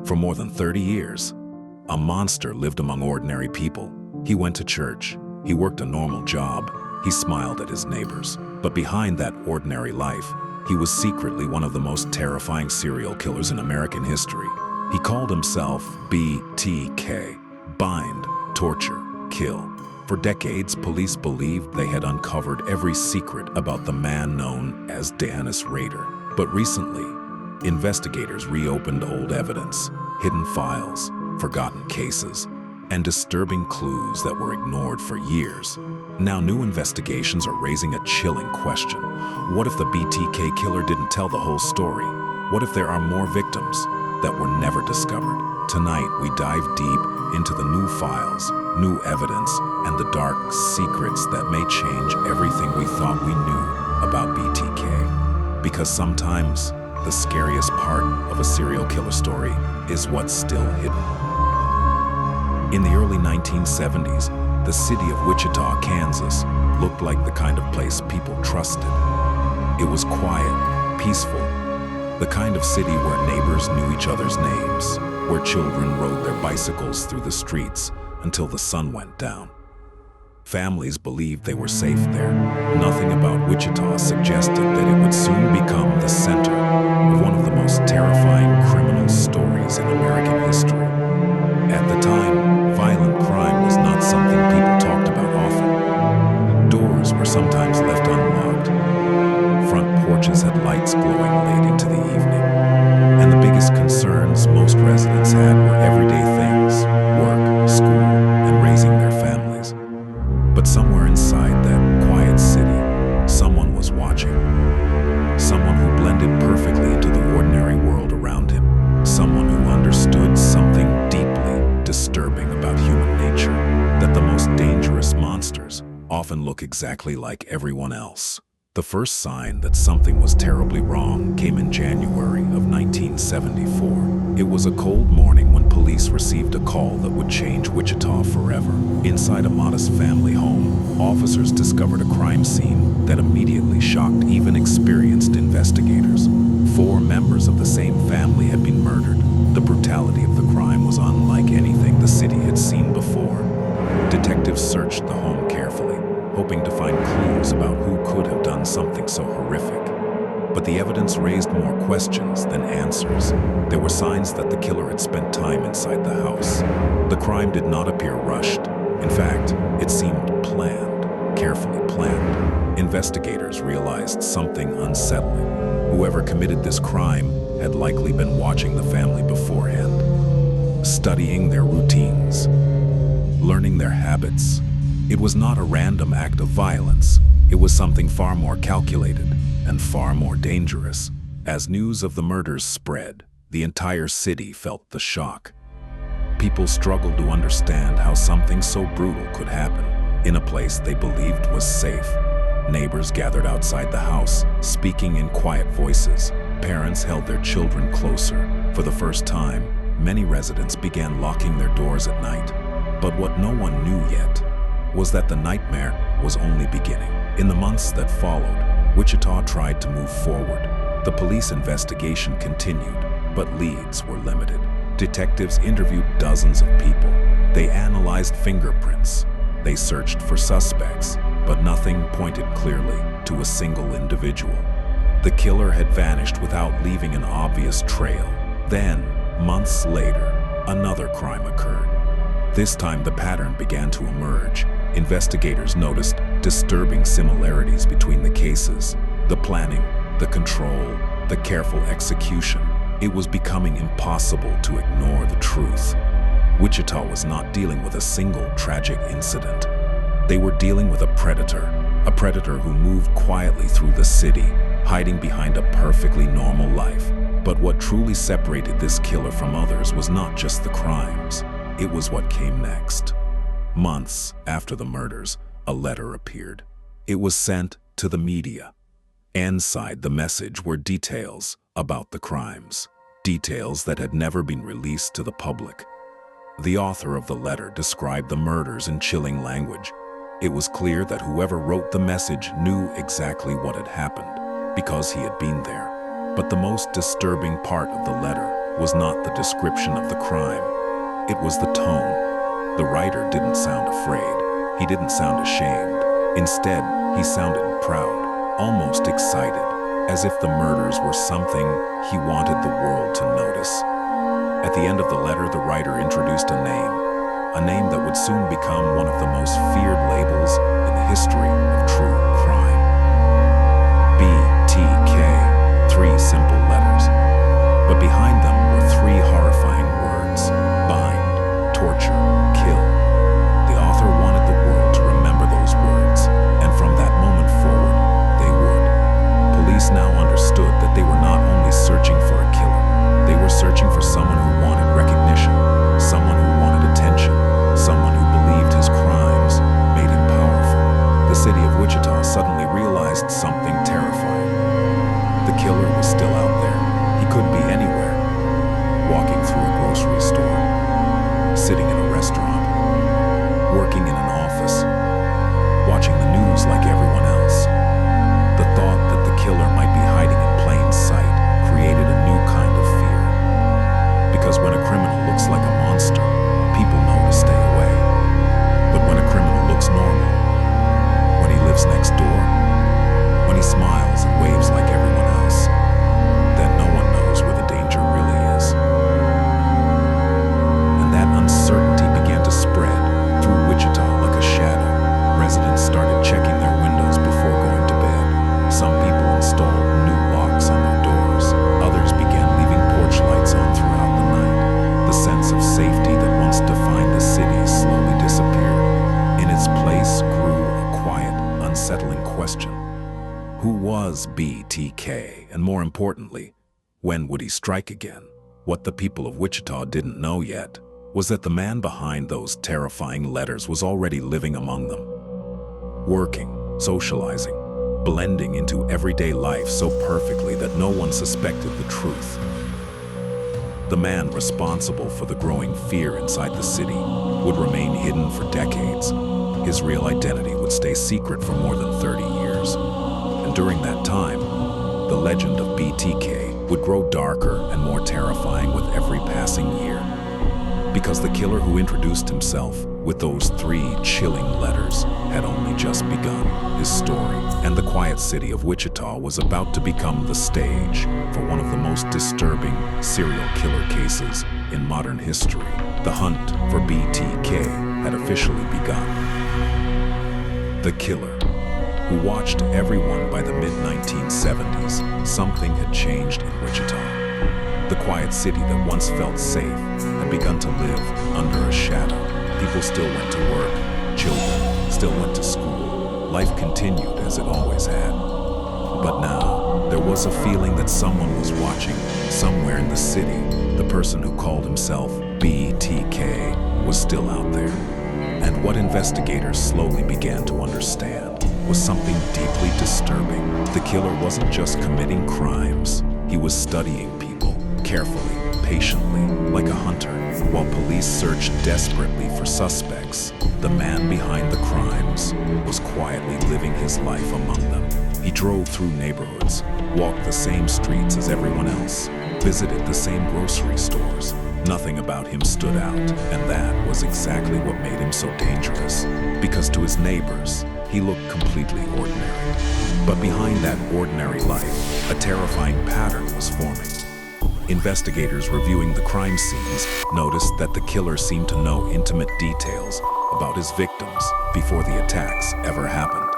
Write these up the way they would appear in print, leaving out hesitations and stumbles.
For more than 30 years, a monster lived among ordinary people. He went to church, he worked a normal job, he smiled at his neighbors. But behind that ordinary life, he was secretly one of the most terrifying serial killers in American history. He called himself BTK, bind, torture, kill. For decades, police believed they had uncovered every secret about the man known as Rader. But recently, investigators reopened old evidence, hidden files, forgotten cases, and disturbing clues that were ignored for years. Now new investigations are raising a chilling question. What if the BTK killer didn't tell the whole story? What if there are more victims that were never discovered? Tonight, we dive deep into the new files, new evidence, and the dark secrets that may change everything we thought we knew about BTK. Because sometimes, the scariest part of a serial killer story is what's still hidden. In the early 1970s, the city of Wichita, Kansas, looked like the kind of place people trusted. It was quiet, peaceful, the kind of city where neighbors knew each other's names, where children rode their bicycles through the streets until the sun went down. Families believed they were safe there. Nothing about Wichita suggested that it would soon become the center of one of the most terrifying criminal stories in American history. At the time, violent crime was not something people talked about often. Doors were sometimes left unlocked. Front porches had lights glowing late into the evening. And the biggest concerns most residents had were everyday things: work, school, and raising their families. But somewhere inside that quiet city, someone was watching. Someone who blended perfectly into the ordinary world around him. Someone who understood something deeply disturbing about human nature, that the most dangerous monsters often look exactly like everyone else. The first sign that something was terribly wrong came in January of 1974. It was a cold morning when police received a call that would change Wichita forever. Inside a modest family home, officers discovered a crime scene that immediately shocked even experienced investigators. 4 members of the same family had been murdered. The brutality of the crime was unlike anything the city had seen before. Detectives searched the home carefully, hoping to find clues about who could have done something so horrific. But the evidence raised more questions than answers. There were signs that the killer had spent time inside the house. The crime did not appear rushed. In fact, it seemed planned, carefully planned. Investigators realized something unsettling. Whoever committed this crime had likely been watching the family beforehand, studying their routines, learning their habits. It was not a random act of violence. It was something far more calculated and far more dangerous. As news of the murders spread, the entire city felt the shock. People struggled to understand how something so brutal could happen in a place they believed was safe. Neighbors gathered outside the house, speaking in quiet voices. Parents held their children closer. For the first time, many residents began locking their doors at night. But what no one knew yet was that the nightmare was only beginning. In the months that followed, Wichita tried to move forward. The police investigation continued, but leads were limited. Detectives interviewed dozens of people. They analyzed fingerprints. They searched for suspects, but nothing pointed clearly to a single individual. The killer had vanished without leaving an obvious trail. Then, months later, another crime occurred. This time the pattern began to emerge. Investigators noticed disturbing similarities between the cases. The planning, the control, the careful execution. It was becoming impossible to ignore the truth. Wichita was not dealing with a single tragic incident. They were dealing with a predator who moved quietly through the city, hiding behind a perfectly normal life. But what truly separated this killer from others was not just the crimes. It was what came next. Months after the murders, a letter appeared. It was sent to the media. Inside the message were details about the crimes, details that had never been released to the public. The author of the letter described the murders in chilling language. It was clear that whoever wrote the message knew exactly what had happened, because he had been there. But the most disturbing part of the letter was not the description of the crime. It was the tone. The writer didn't sound afraid. He didn't sound ashamed. Instead, he sounded proud, almost excited, as if the murders were something he wanted the world to notice. At the end of the letter, the writer introduced a name that would soon become one of the most feared labels in the history of true crime. BTK, 3 simple letters. But behind them were 3 horrifying words: bind, torture, kill. The author wanted the world to remember those words, and from that moment forward, they would. Police now understood that they were not only searching for a killer, they were searching for someone who wanted recognition, someone who wanted attention, someone who believed his crimes made him powerful. The city of Wichita suddenly realized something terrifying. The killer was still out there. He could be anywhere. Walking through a grocery store, sitting in a restaurant, working in an office, watching the news like everyone else. The thought that the killer might be hiding in plain sight created a new kind of fear. Because when a criminal looks like a monster, people know to stay away. But when a criminal looks normal, when he lives next door, when he smiles and waves like everyone else, then no one knows where the danger really is. And that uncertainty began to spread through Wichita like a shadow. Residents started checking their windows before going to bed. Some people installed new locks on their doors. Others began leaving porch lights on throughout the night. The sense of safety that once defined the city slowly disappeared. In its place grew a quiet, unsettling question. Who was BTK? And more importantly, when would he strike again? What the people of Wichita didn't know yet was that the man behind those terrifying letters was already living among them. Working, socializing, blending into everyday life so perfectly that no one suspected the truth. The man responsible for the growing fear inside the city would remain hidden for decades. His real identity would stay secret for more than 30 years. And during that time, the legend of BTK would grow darker and more terrifying with every passing year. Because the killer who introduced himself with those 3 chilling letters had only just begun his story, and the quiet city of Wichita was about to become the stage for one of the most disturbing serial killer cases in modern history. The hunt for BTK had officially begun. The killer, who watched everyone by the mid-1970s, something had changed in Wichita. The quiet city that once felt safe had begun to live under a shadow. People still went to work, children still went to school. Life continued as it always had. But now, there was a feeling that someone was watching somewhere in the city. The person who called himself BTK was still out there. And what investigators slowly began to understand was something deeply disturbing. The killer wasn't just committing crimes, he was studying people carefully, patiently, like a hunter. While police searched desperately for suspects, the man behind the crimes was quietly living his life among them. He drove through neighborhoods, walked the same streets as everyone else, visited the same grocery stores. Nothing about him stood out, and that was exactly what made him so dangerous. Because to his neighbors, he looked completely ordinary. But behind that ordinary life, a terrifying pattern was forming. Investigators reviewing the crime scenes noticed that the killer seemed to know intimate details about his victims before the attacks ever happened.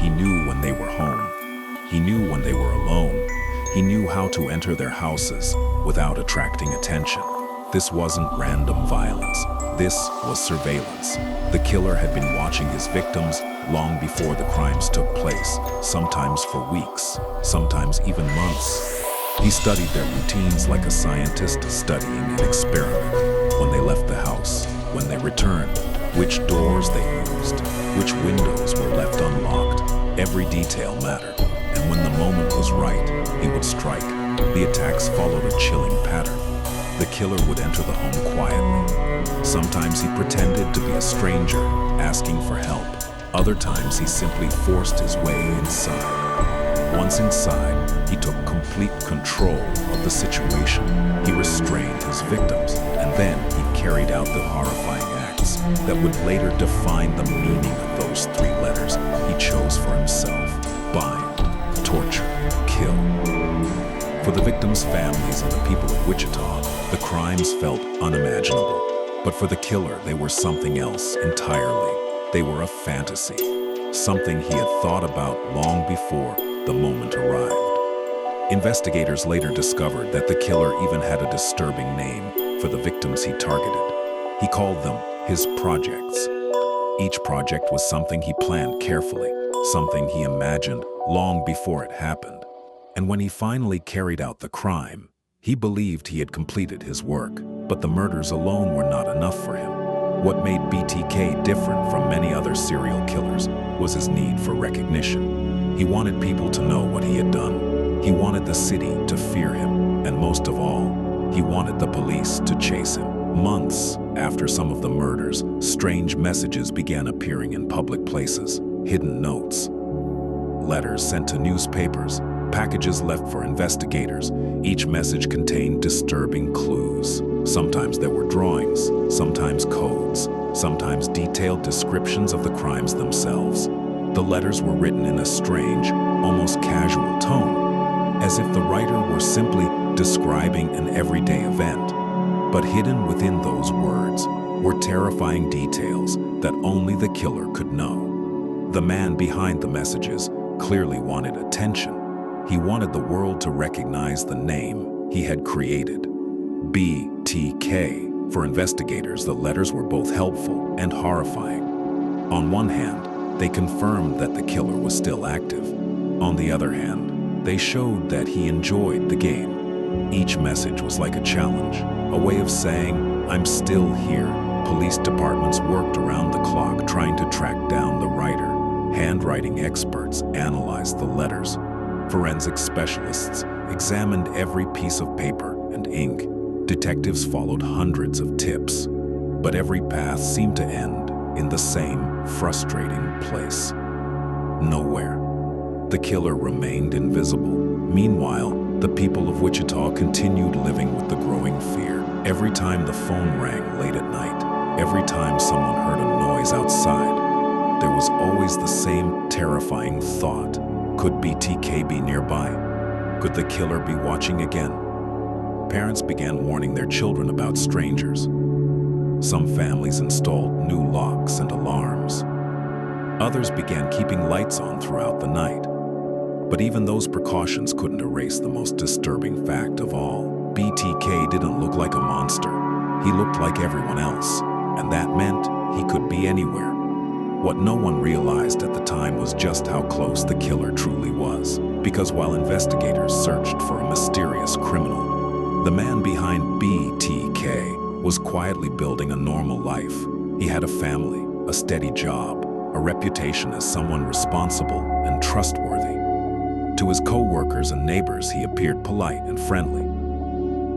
He knew when they were home. He knew when they were alone. He knew how to enter their houses without attracting attention. This wasn't random violence. This was surveillance. The killer had been watching his victims long before the crimes took place, sometimes for weeks, sometimes even months. He studied their routines like a scientist studying an experiment. When they left the house, when they returned, which doors they used, which windows were left unlocked. Every detail mattered, and when the moment was right, he would strike. The attacks followed a chilling pattern. The killer would enter the home quietly. Sometimes he pretended to be a stranger, asking for help. Other times he simply forced his way inside. Once inside, he took complete control of the situation. He restrained his victims, and then he carried out the horrifying acts that would later define the meaning of those three letters he chose for himself: bind, torture, kill. For the victims' families and the people of Wichita, the crimes felt unimaginable. But for the killer, they were something else entirely. They were a fantasy, something he had thought about long before the moment arrived. Investigators later discovered that the killer even had a disturbing name for the victims he targeted. He called them his projects. Each project was something he planned carefully, something he imagined long before it happened. And when he finally carried out the crime, he believed he had completed his work. But the murders alone were not enough for him. What made BTK different from many other serial killers was his need for recognition. He wanted people to know what he had done. He wanted the city to fear him. And most of all, he wanted the police to chase him. Months after some of the murders, strange messages began appearing in public places. Hidden notes, letters sent to newspapers, packages left for investigators. Each message contained disturbing clues. Sometimes there were drawings, sometimes codes, sometimes detailed descriptions of the crimes themselves. The letters were written in a strange, almost casual tone, as if the writer were simply describing an everyday event. But hidden within those words were terrifying details that only the killer could know. The man behind the messages clearly wanted attention. He wanted the world to recognize the name he had created: BTK. For investigators, the letters were both helpful and horrifying. On one hand, they confirmed that the killer was still active. On the other hand, they showed that he enjoyed the game. Each message was like a challenge, a way of saying, "I'm still here." Police departments worked around the clock trying to track down the writer. Handwriting experts analyzed the letters. Forensic specialists examined every piece of paper and ink. Detectives followed hundreds of tips, but every path seemed to end in the same frustrating place: nowhere. The killer remained invisible. Meanwhile, the people of Wichita continued living with the growing fear. Every time the phone rang late at night, every time someone heard a noise outside, there was always the same terrifying thought: could BTK be nearby? Could the killer be watching again? Parents began warning their children about strangers. Some families installed new locks and alarms. Others began keeping lights on throughout the night. But even those precautions couldn't erase the most disturbing fact of all. BTK didn't look like a monster. He looked like everyone else, and that meant he could be anywhere. What no one realized at the time was just how close the killer truly was. Because while investigators searched for a mysterious criminal, the man behind BTK was quietly building a normal life. He had a family, a steady job, a reputation as someone responsible and trustworthy. To his co-workers and neighbors, he appeared polite and friendly.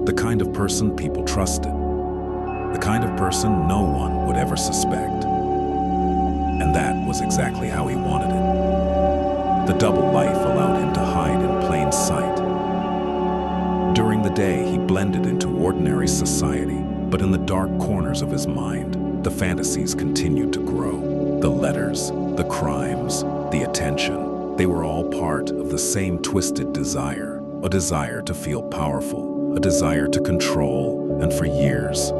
The kind of person people trusted. The kind of person no one would ever suspect. And that was exactly how he wanted it. The double life allowed him to hide in plain sight. During the day, he blended into ordinary society, but in the dark corners of his mind, the fantasies continued to grow. The letters, the crimes, the attention, they were all part of the same twisted desire, a desire to feel powerful, a desire to control, and for years,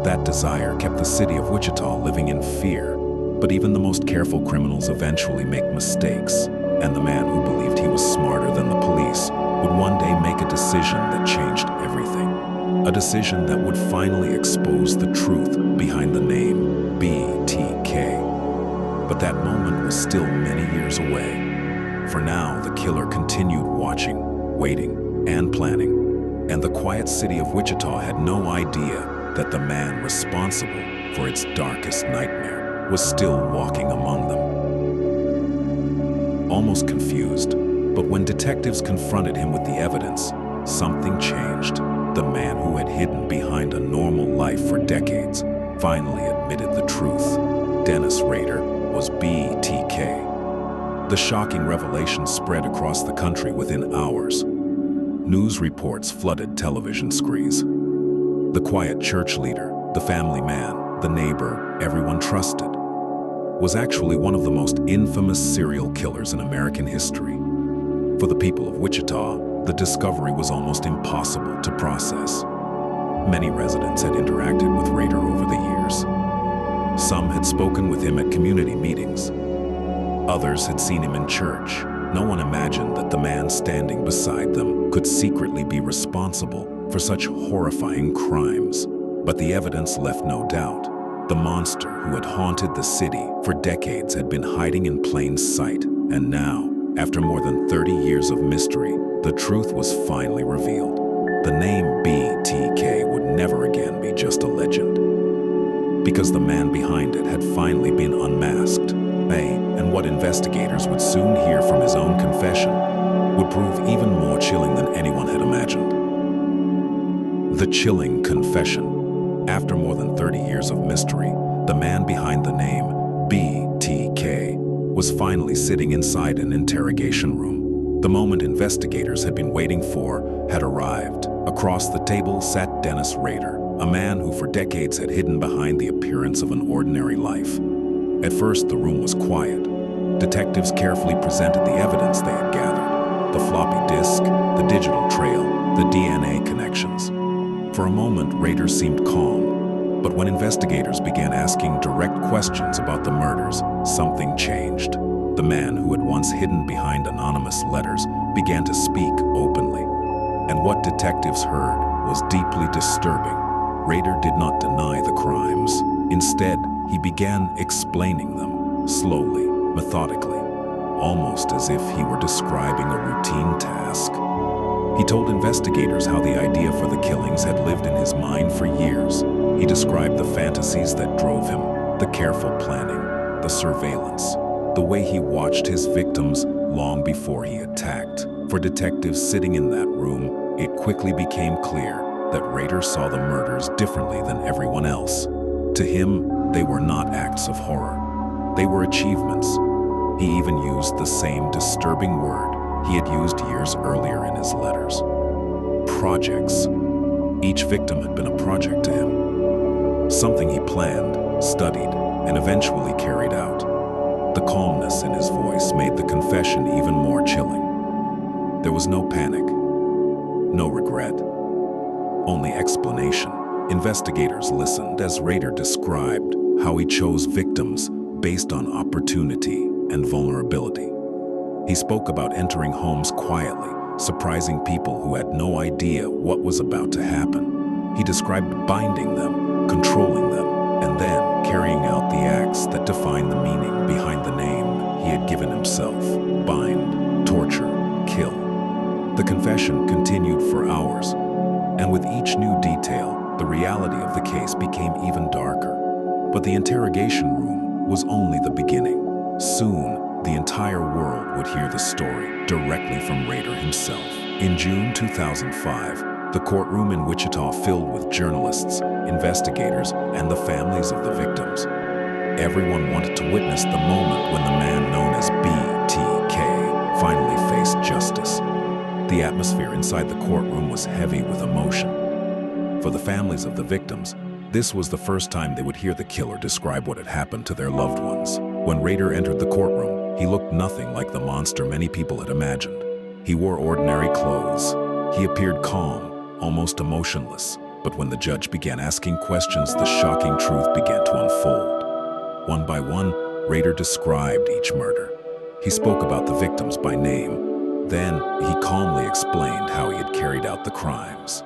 that desire kept the city of Wichita living in fear. But even the most careful criminals eventually make mistakes, and the man who believed he was smarter than the police would one day make a decision that changed everything. A decision that would finally expose the truth behind the name BTK. But that moment was still many years away. For now, the killer continued watching, waiting, and planning. And the quiet city of Wichita had no idea that the man responsible for its darkest nightmare was still walking among them. Almost confused, but when detectives confronted him with the evidence, something changed. The man who had hidden behind a normal life for decades finally admitted the truth. Rader was BTK. The shocking revelation spread across the country within hours. News reports flooded television screens. The quiet church leader, the family man, the neighbor everyone trusted, was actually one of the most infamous serial killers in American history. For the people of Wichita, the discovery was almost impossible to process. Many residents had interacted with Rader over the years. Some had spoken with him at community meetings. Others had seen him in church. No one imagined that the man standing beside them could secretly be responsible for such horrifying crimes. But the evidence left no doubt. The monster who had haunted the city for decades had been hiding in plain sight. And now, after more than 30 years of mystery, the truth was finally revealed. The name BTK would never again be just a legend, because the man behind it had finally been unmasked. And what investigators would soon hear from his own confession would prove even more chilling than anyone had imagined. The chilling confession. After more than 30 years of mystery, the man behind the name BTK was finally sitting inside an interrogation room. The moment investigators had been waiting for had arrived. Across the table sat Dennis Rader, a man who for decades had hidden behind the appearance of an ordinary life. At first, the room was quiet. Detectives carefully presented the evidence they had gathered: the floppy disk, the digital trail, the DNA connections. For a moment, Rader seemed calm, but when investigators began asking direct questions about the murders, something changed. The man who had once hidden behind anonymous letters began to speak openly. And what detectives heard was deeply disturbing. Rader did not deny the crimes. Instead, he began explaining them, slowly, methodically, almost as if he were describing a routine task. He told investigators how the idea for the killings had lived in his mind for years. He described the fantasies that drove him, the careful planning, the surveillance, the way he watched his victims long before he attacked. For detectives sitting in that room, it quickly became clear that Rader saw the murders differently than everyone else. To him, they were not acts of horror. They were achievements. He even used the same disturbing word he had used years earlier in his letters: projects. Each victim had been a project to him, something he planned, studied, and eventually carried out. The calmness in his voice made the confession even more chilling. There was no panic, no regret, only explanation. Investigators listened as Rader described how he chose victims based on opportunity and vulnerability. He spoke about entering homes quietly, surprising people who had no idea what was about to happen. He described binding them, controlling them, and then carrying out the acts that defined the meaning behind the name he had given himself: bind, torture, kill. The confession continued for hours, and with each new detail, the reality of the case became even darker. But the interrogation room was only the beginning. Soon, the entire world would hear the story directly from Rader himself. In June 2005, the courtroom in Wichita filled with journalists, investigators, and the families of the victims. Everyone wanted to witness the moment when the man known as BTK finally faced justice. The atmosphere inside the courtroom was heavy with emotion. For the families of the victims, this was the first time they would hear the killer describe what had happened to their loved ones. When Rader entered the courtroom, he looked nothing like the monster many people had imagined. He wore ordinary clothes. He appeared calm, almost emotionless. But when the judge began asking questions, the shocking truth began to unfold. One by one, Rader described each murder. He spoke about the victims by name. Then, he calmly explained how he had carried out the crimes.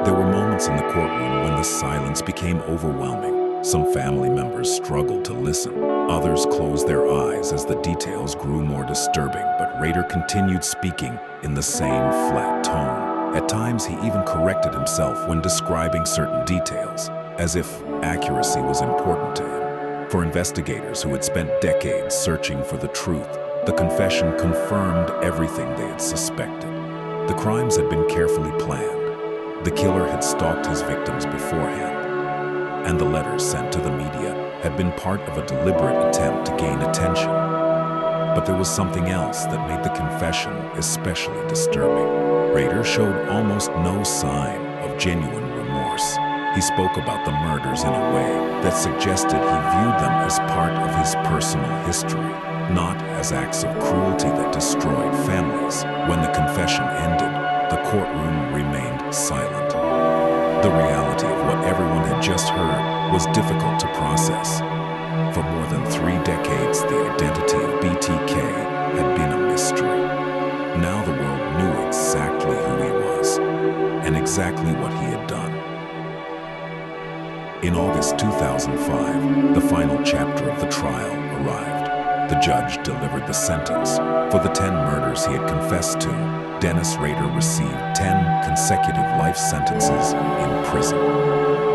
There were moments in the courtroom when the silence became overwhelming. Some family members struggled to listen. Others closed their eyes as the details grew more disturbing, but Rader continued speaking in the same flat tone. At times, he even corrected himself when describing certain details, as if accuracy was important to him. For investigators who had spent decades searching for the truth, the confession confirmed everything they had suspected. The crimes had been carefully planned. The killer had stalked his victims beforehand, and the letters sent to the media had been part of a deliberate attempt to gain attention. But there was something else that made the confession especially disturbing. Rader showed almost no sign of genuine remorse. He spoke about the murders in a way that suggested he viewed them as part of his personal history, not as acts of cruelty that destroyed families. When the confession ended, the courtroom remained silent. The reality of what everyone had just heard was difficult to process. For more than 3 decades, the identity of BTK had been a mystery. Now the world knew exactly who he was and exactly what he had done. In August 2005, the final chapter of the trial arrived. The judge delivered the sentence. For the 10 murders he had confessed to, Dennis Rader received 10 consecutive life sentences in prison.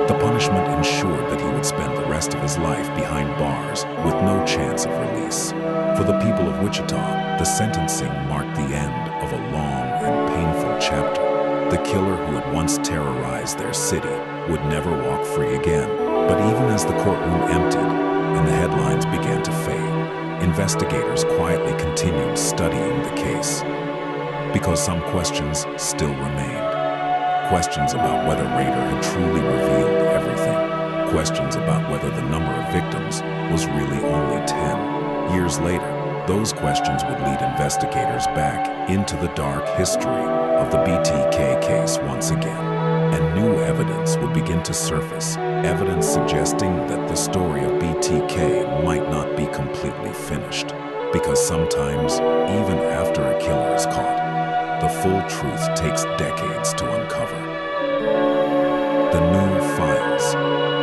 The punishment ensured that he would spend the rest of his life behind bars with no chance of release. For the people of Wichita, the sentencing marked the end of a long and painful chapter. The killer who had once terrorized their city would never walk free again. But even as the courtroom emptied and the headlines began to fade, investigators quietly continued studying the case. Because some questions still remained. Questions about whether Rader had truly revealed everything. Questions about whether the number of victims was really only 10. Years later, those questions would lead investigators back into the dark history of the BTK case once again. And new evidence would begin to surface, evidence suggesting that the story of BTK might not be completely finished. Because sometimes, even after a killer is caught, the full truth takes decades to uncover. The new files.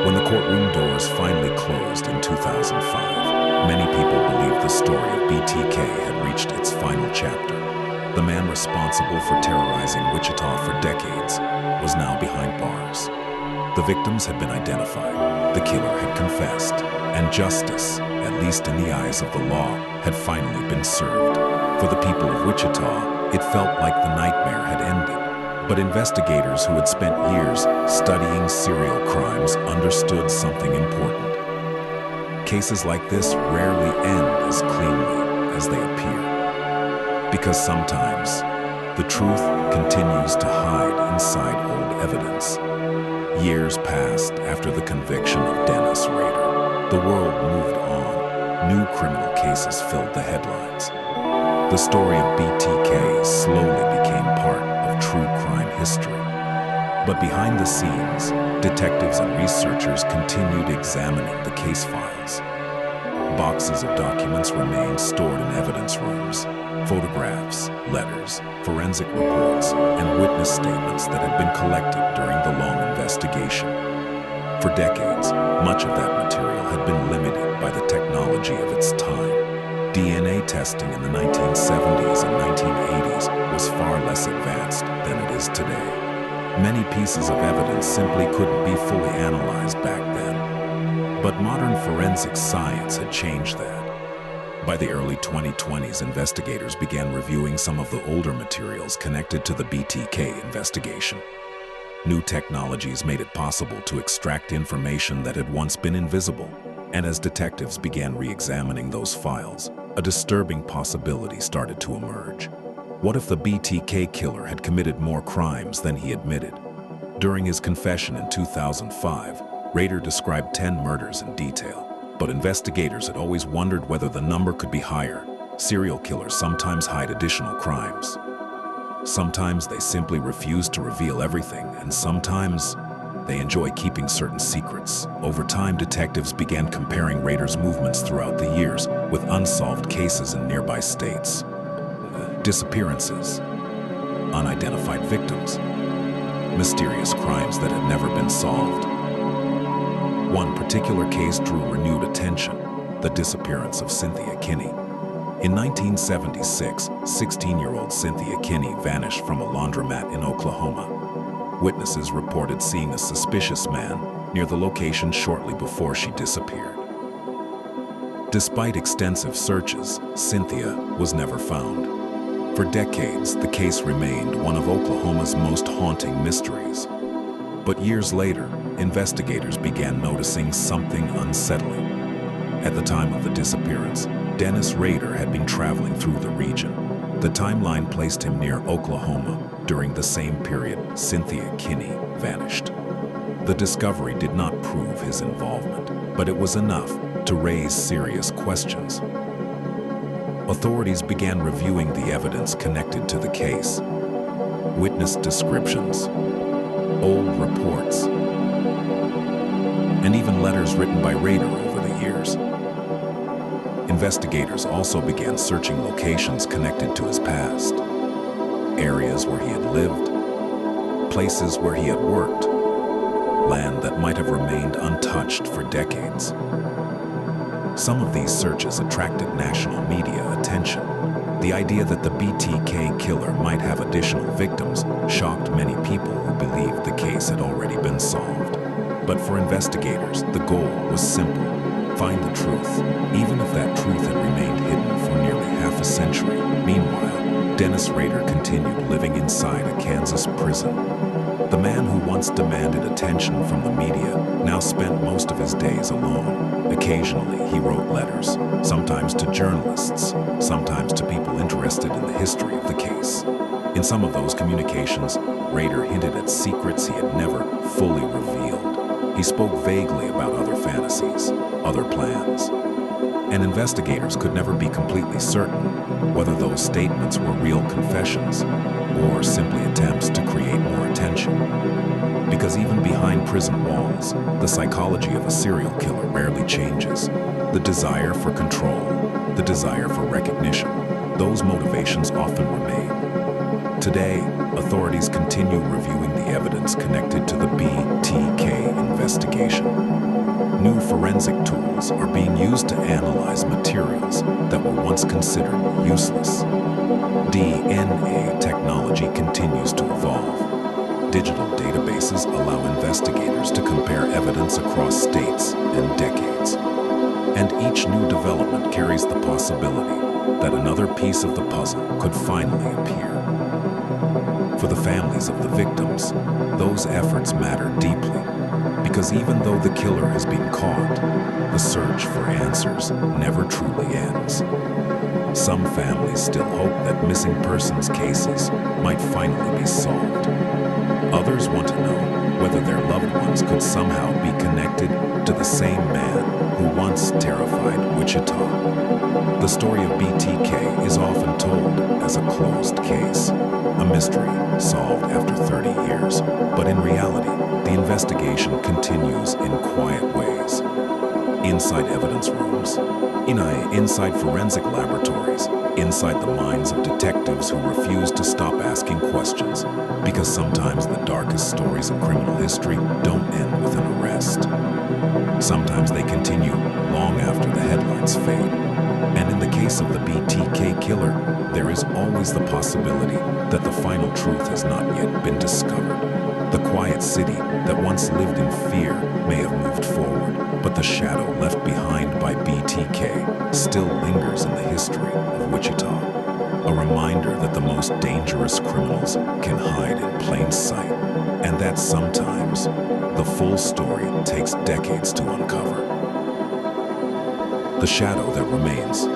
When the courtroom doors finally closed in 2005, many people believed the story of BTK had reached its final chapter. The man responsible for terrorizing Wichita for decades was now behind bars. The victims had been identified, the killer had confessed, and justice, at least in the eyes of the law, had finally been served. For the people of Wichita, it felt like the nightmare had ended. But investigators who had spent years studying serial crimes understood something important. Cases like this rarely end as cleanly as they appear. Because sometimes, the truth continues to hide inside old evidence. Years passed after the conviction of Dennis Rader. The world moved on. New criminal cases filled the headlines. The story of BTK slowly became part of true crime history. But behind the scenes, detectives and researchers continued examining the case files. Boxes of documents remained stored in evidence rooms. Photographs, letters, forensic reports, and witness statements that had been collected during the long investigation. For decades, much of that material had been limited by the technology of its time. DNA testing in the 1970s and 1980s was far less advanced than it is today. Many pieces of evidence simply couldn't be fully analyzed back then. But modern forensic science had changed that. By the early 2020s, investigators began reviewing some of the older materials connected to the BTK investigation. New technologies made it possible to extract information that had once been invisible. And as detectives began re-examining those files, a disturbing possibility started to emerge. What if the BTK killer had committed more crimes than he admitted? During his confession in 2005, Rader described 10 murders in detail. But investigators had always wondered whether the number could be higher. Serial killers sometimes hide additional crimes. Sometimes they simply refuse to reveal everything, and sometimes they enjoy keeping certain secrets. Over time, detectives began comparing Rader's movements throughout the years with unsolved cases in nearby states. Disappearances, unidentified victims, mysterious crimes that had never been solved. One particular case drew renewed attention, the disappearance of Cynthia Kinney. In 1976, 16-year-old Cynthia Kinney vanished from a laundromat in Oklahoma. Witnesses reported seeing a suspicious man near the location shortly before she disappeared. Despite extensive searches, Cynthia was never found. For decades, the case remained one of Oklahoma's most haunting mysteries. But years later, investigators began noticing something unsettling. At the time of the disappearance, Dennis Rader had been traveling through the region. The timeline placed him near Oklahoma during the same period Cynthia Kinney vanished. The discovery did not prove his involvement, but it was enough to raise serious questions. Authorities began reviewing the evidence connected to the case. Witness descriptions, old reports, and even letters written by Rader over the years. Investigators also began searching locations connected to his past, areas where he had lived, places where he had worked, land that might have remained untouched for decades. Some of these searches attracted national media attention. The idea that the BTK Killer might have additional victims shocked many people who believed the case had already been solved. But for investigators, the goal was simple: find the truth, even if that truth had remained hidden for nearly half a century. Meanwhile, Dennis Rader continued living inside a Kansas prison. The man who once demanded attention from the media now spent most of his days alone. Occasionally, he wrote letters, sometimes to journalists, sometimes to people interested in the history of the case. In some of those communications, Rader hinted at secrets he had never fully revealed. He spoke vaguely about other fantasies, other plans, and investigators could never be completely certain whether those statements were real confessions or simply attempts to create more attention. Because even behind prison walls, the psychology of a serial killer rarely changes. The desire for control, the desire for recognition, those motivations often remain. Today, authorities continue reviewing the evidence connected to the BTK investigation. New forensic tools are being used to analyze materials that were once considered useless. DNA technology continues to evolve. Digital databases allow investigators to compare evidence across states and decades. And each new development carries the possibility that another piece of the puzzle could finally appear. For the families of the victims, those efforts matter deeply, because even though the killer has been caught, the search for answers never truly ends. Some families still hope that missing persons cases might finally be solved. Others want to know whether their loved ones could somehow be connected to the same man who once terrified Wichita. The story of BTK is often told as a closed case, a mystery solved after 30 years. But in reality, the investigation continues in quiet ways. Inside evidence rooms, inside forensic laboratories, inside the minds of detectives who refuse to stop asking questions, because sometimes the darkest stories of criminal history don't end with an arrest. Sometimes they continue long after the headlines fade. And in the case of the BTK Killer, there is always the possibility that the final truth has not yet been discovered. The quiet city that once lived in fear may have moved forward, but the shadow left behind by BTK still lingers in the history of Wichita. A reminder that the most dangerous criminals can hide in plain sight, and that sometimes the full story takes decades to uncover. The shadow that remains.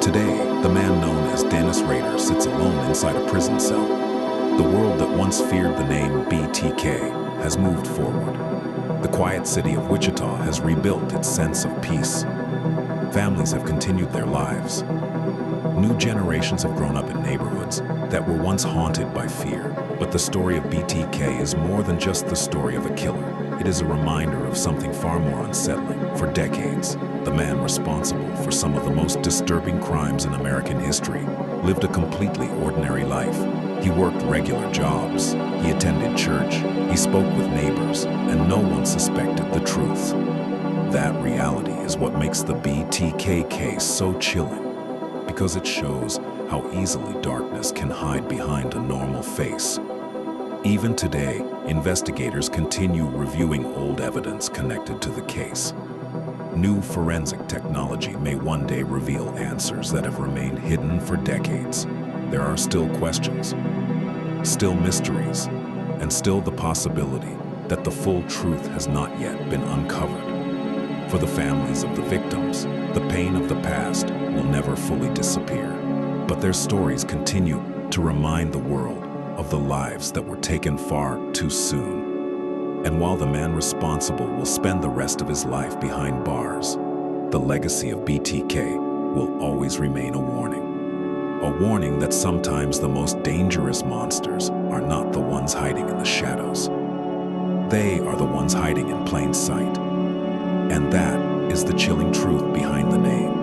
Today, the man known as Dennis Rader sits alone inside a prison cell. The world that once feared the name BTK has moved forward. The quiet city of Wichita has rebuilt its sense of peace. Families have continued their lives. New generations have grown up in neighborhoods that were once haunted by fear. But the story of BTK is more than just the story of a killer. It is a reminder of something far more unsettling. For decades, the man responsible for some of the most disturbing crimes in American history lived a completely ordinary life. He worked regular jobs, he attended church, he spoke with neighbors, and no one suspected the truth. That reality is what makes the BTK case so chilling, because it shows how easily darkness can hide behind a normal face. Even today, investigators continue reviewing old evidence connected to the case. New forensic technology may one day reveal answers that have remained hidden for decades. There are still questions, still mysteries, and still the possibility that the full truth has not yet been uncovered. For the families of the victims, the pain of the past will never fully disappear. But their stories continue to remind the world of the lives that were taken far too soon. And while the man responsible will spend the rest of his life behind bars, the legacy of BTK will always remain a warning. A warning that sometimes the most dangerous monsters are not the ones hiding in the shadows. They are the ones hiding in plain sight. And that is the chilling truth behind the name.